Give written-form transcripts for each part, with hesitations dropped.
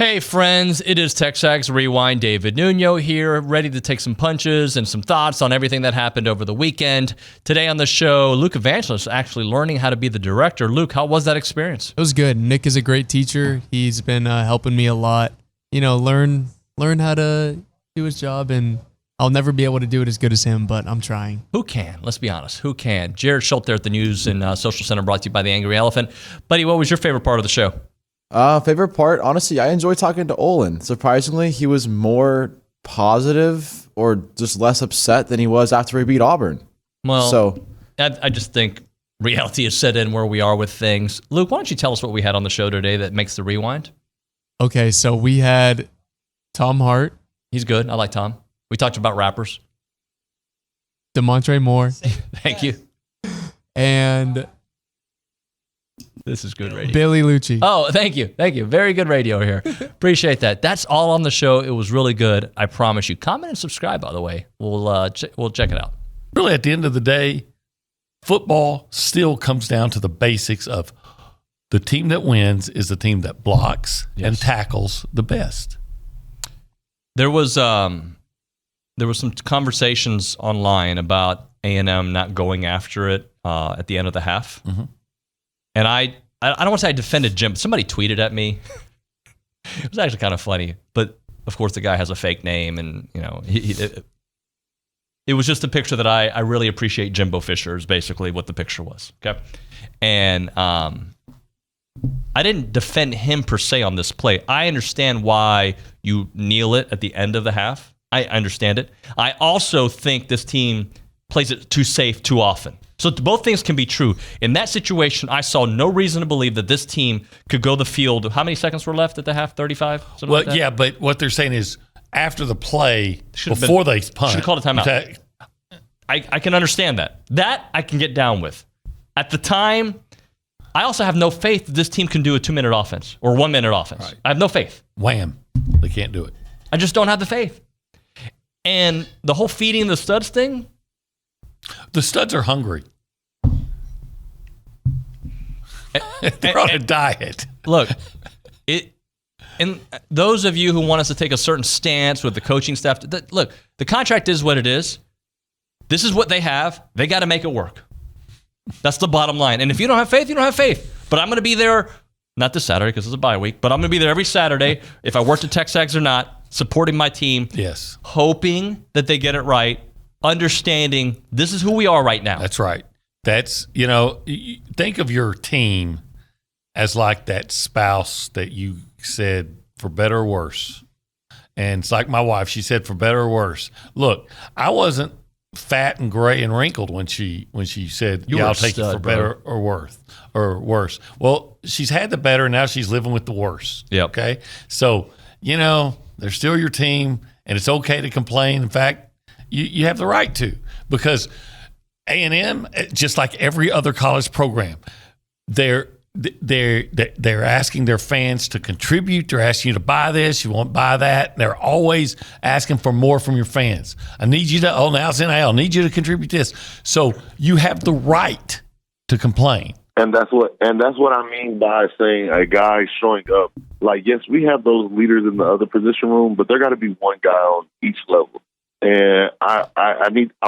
Hey friends, it is TexAgs Rewind. David Nuno here, ready to take some punches and some thoughts on everything that happened over the weekend. Today on the show, Luke Evangelist actually learning how to be the director. Luke, how was that experience? It was good. Nick is a great teacher. He's been helping me a lot. Learn how to do his job, and I'll never be able to do it as good as him, but I'm trying. Who can? Let's be honest. Who can? Jared Schultz there at the News and Social Center, brought to you by the Angry Elephant. Buddy, what was your favorite part of the show? Favorite part, honestly, I enjoyed talking to Olin. Surprisingly, he was more positive or just less upset than he was after we beat Auburn. Well, I just think reality has set in where we are with things. Luke, why don't you tell us what we had on the show today that makes the rewind? Okay, so we had Tom Hart. He's good. I like Tom. We talked about rappers. Damontre Moore. Thank you. And this is good radio. Billy Liucci. Oh, thank you. Thank you. Very good radio here. Appreciate that. That's all on the show. It was really good. I promise you. Comment and subscribe, by the way. We'll check it out. Really, at the end of the day, football still comes down to the basics of the team that wins is the team that blocks and tackles the best. There was some conversations online about A&M not going after it at the end of the half. Mm-hmm. And I don't want to say I defended Jim. Somebody tweeted at me. It was actually kind of funny. But, of course, the guy has a fake name. And, it was just a picture that I really appreciate. Jimbo Fisher is basically what the picture was. Okay. And I didn't defend him per se on this play. I understand why you kneel it at the end of the half. I understand it. I also think this team plays it too safe too often. So both things can be true. In that situation, I saw no reason to believe that this team could go the field. How many seconds were left at the half? 35? Well, like yeah, but what they're saying is after the play, before they punt. Should have called a timeout. I can understand that. That I can get down with. At the time, I also have no faith that this team can do a 2-minute offense or 1-minute offense. Right. I have no faith. Wham. They can't do it. I just don't have the faith. And the whole feeding the studs thing. The studs are hungry. They're on a diet. Look, and those of you who want us to take a certain stance with the coaching staff, look, the contract is what it is. This is what they have. They got to make it work. That's the bottom line. And if you don't have faith, you don't have faith. But I'm going to be there, not this Saturday because it's a bye week, but I'm going to be there every Saturday, if I work at TexAgs or not, supporting my team. Yes. Hoping that they get it right, understanding this is who we are right now. That's right. That's, think of your team as like that spouse that you said for better or worse. And it's like my wife, she said for better or worse. Look, I wasn't fat and gray and wrinkled when she said, I'll take it for better or worse. Well, she's had the better, and now she's living with the worse. Yep. Okay? So, they're still your team, and it's okay to complain. In fact, you have the right to, because A&M, just like every other college program, they're asking their fans to contribute. They're asking you to buy this. You won't buy that. They're always asking for more from your fans. I need you to, now it's NIL. I need you to contribute this. So you have the right to complain. And that's what I mean by saying a guy showing up. Like, yes, we have those leaders in the other position room, but there got to be one guy on each level. And I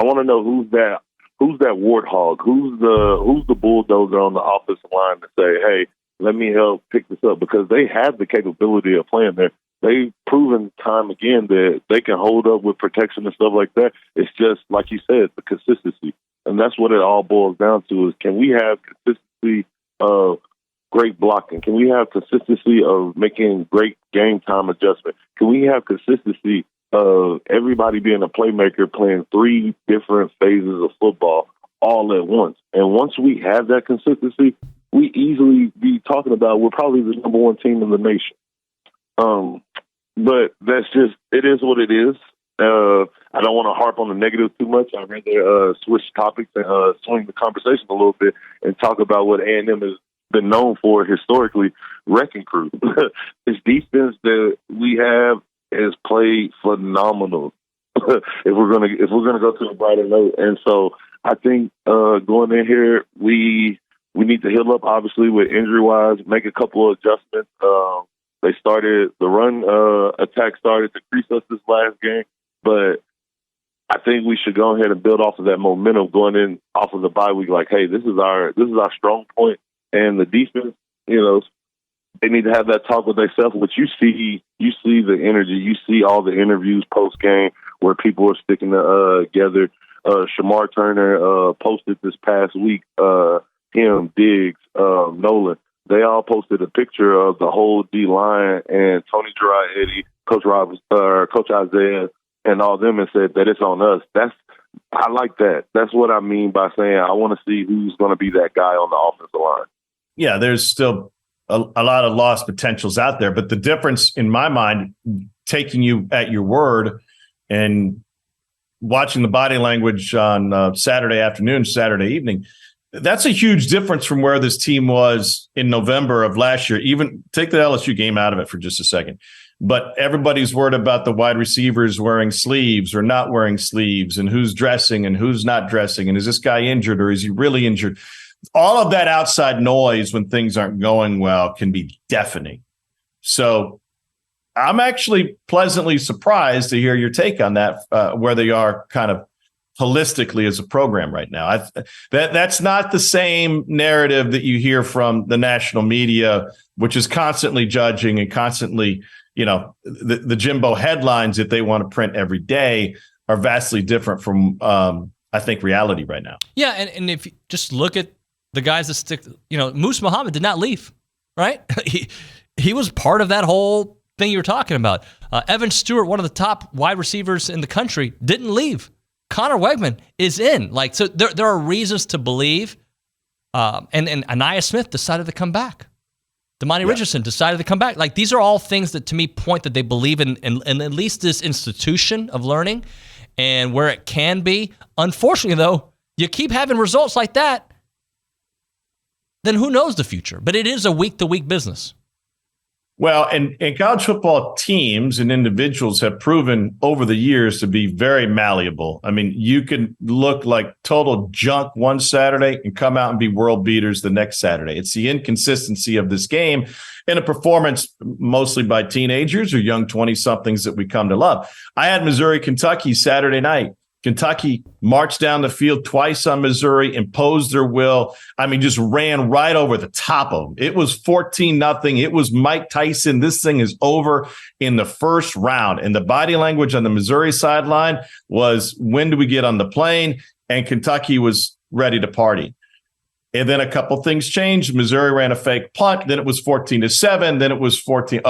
want to know who's that warthog? Who's the bulldozer on the offensive line to say, hey, let me help pick this up? Because they have the capability of playing there. They've proven time again that they can hold up with protection and stuff like that. It's just, like you said, the consistency. And that's what it all boils down to, is can we have consistency of great blocking? Can we have consistency of making great game time adjustment? Can we have consistency of everybody being a playmaker, playing 3 different phases of football all at once? And once we have that consistency, we easily be talking about we're probably the number 1 team in the nation. But that's just, it is what it is. I don't want to harp on the negative too much. I'd rather switch topics and swing the conversation a little bit and talk about what A&M has been known for historically, wrecking crew. This defense that we have has played phenomenal. if we're gonna go to a brighter note, and so I think going in here, we need to heal up, obviously, with injury wise, make a couple of adjustments. The run attack started to crease us this last game, but I think we should go ahead and build off of that momentum going in off of the bye week. Like, hey, this is our strong point, and the defense, they need to have that talk with themselves. Which you see the energy, you see all the interviews post game where people are sticking together. Shamar Turner posted this past week. Him, Diggs, Nolan, they all posted a picture of the whole D line and Tony Gerard, Eddie, Coach Isaiah, and all them, and said that it's on us. I like that. That's what I mean by saying I want to see who's going to be that guy on the offensive line. Yeah, there's still a lot of lost potentials out there, but the difference in my mind, taking you at your word and watching the body language on Saturday afternoon, Saturday evening, that's a huge difference from where this team was in November of last year. Even take the LSU game out of it for just a second. But everybody's worried about the wide receivers wearing sleeves or not wearing sleeves, and who's dressing and who's not dressing, and is this guy injured or is he really injured? All of that outside noise when things aren't going well can be deafening. So I'm actually pleasantly surprised to hear your take on that, where they are kind of holistically as a program right now. That's not the same narrative that you hear from the national media, which is constantly judging and constantly, the Jimbo headlines that they want to print every day are vastly different from, I think, reality right now. Yeah, and if you just look at the guys that stick, Moose Muhammad did not leave, right? He was part of that whole thing you were talking about. Evan Stewart, one of the top wide receivers in the country, didn't leave. Connor Wegman is in. So there are reasons to believe. And Anaya Smith decided to come back. Damani Richardson decided to come back. These are all things that, to me, point that they believe in at least this institution of learning and where it can be. Unfortunately, though, you keep having results like that, then who knows the future? But it is a week-to-week business. Well, and college football teams and individuals have proven over the years to be very malleable. I mean, you can look like total junk one Saturday and come out and be world beaters the next Saturday. It's the inconsistency of this game and a performance mostly by teenagers or young 20-somethings that we come to love. I had Missouri, Kentucky Saturday night. Kentucky marched down the field twice on Missouri, imposed their will. I mean, just ran right over the top of them. It was 14-0. It was Mike Tyson. This thing is over in the first round. And the body language on the Missouri sideline was, when do we get on the plane? And Kentucky was ready to party. And then a couple things changed. Missouri ran a fake punt. Then it was 14-7. Then it was 14.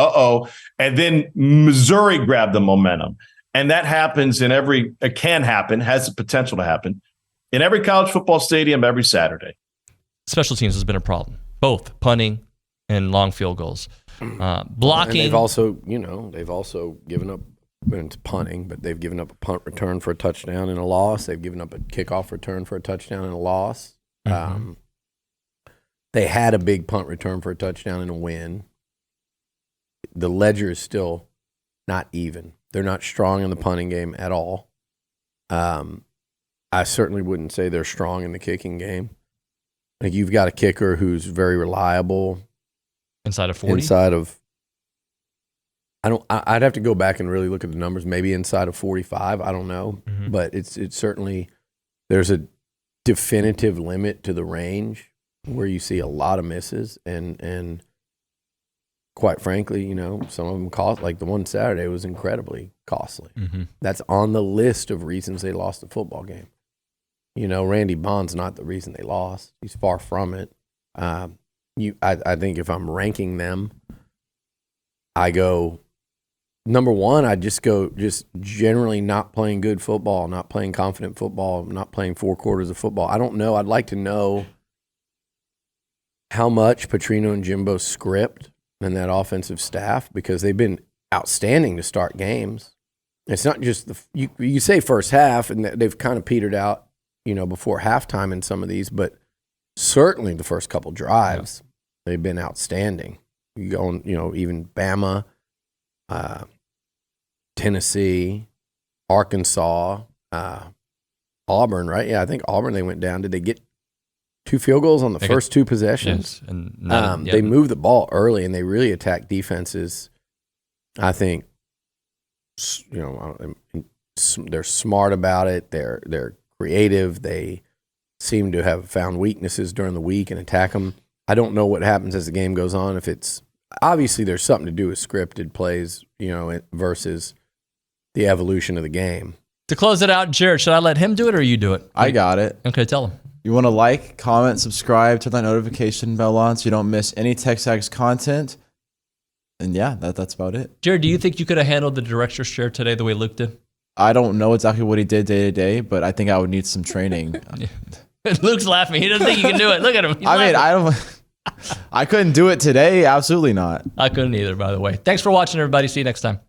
And then Missouri grabbed the momentum. And that happens it can happen, has the potential to happen in every college football stadium every Saturday. Special teams has been a problem, both punting and long field goals. Blocking. And they've also given up, when it's punting, but they've given up a punt return for a touchdown and a loss. They've given up a kickoff return for a touchdown and a loss. Mm-hmm. They had a big punt return for a touchdown and a win. The ledger is still not even. They're not strong in the punting game at all. I certainly wouldn't say they're strong in the kicking game. You've got a kicker who's very reliable. Inside of 40? I'd have to go back and really look at the numbers. Maybe inside of 45. I don't know. Mm-hmm. But it's certainly, there's a definitive limit to the range where you see a lot of misses. And quite frankly, some of them cost, like the one Saturday was incredibly costly. Mm-hmm. That's on the list of reasons they lost the football game. Randy Bond's not the reason they lost. He's far from it. I think if I'm ranking them, I go, number one, I just go generally not playing good football, not playing confident football, not playing 4 quarters of football. I don't know. I'd like to know how much Petrino and Jimbo script and that offensive staff, because they've been outstanding to start games. It's not just you say first half, and they've kind of petered out, before halftime in some of these, but certainly the first couple drives, they've been outstanding. You go on, even Bama, Tennessee, Arkansas, Auburn, right? Yeah, I think Auburn, they went down. Did they get 2 field goals on the first 2 possessions. Yes, and they moved the ball early, and they really attacked defenses. I think, they're smart about it. They're creative. They seem to have found weaknesses during the week and attack them. I don't know what happens as the game goes on. If it's obviously there's something to do with scripted plays, versus the evolution of the game. To close it out, Jared, should I let him do it or you do it? I got it. Okay, tell him. You want to like, comment, subscribe, turn that notification bell on so you don't miss any TexAgs content. And yeah, that's about it. Jared, do you think you could have handled the director's chair today the way Luke did? I don't know exactly what he did day to day, but I think I would need some training. Luke's laughing. He doesn't think he can do it. Look at him. He's laughing. I couldn't do it today. Absolutely not. I couldn't either, by the way. Thanks for watching, everybody. See you next time.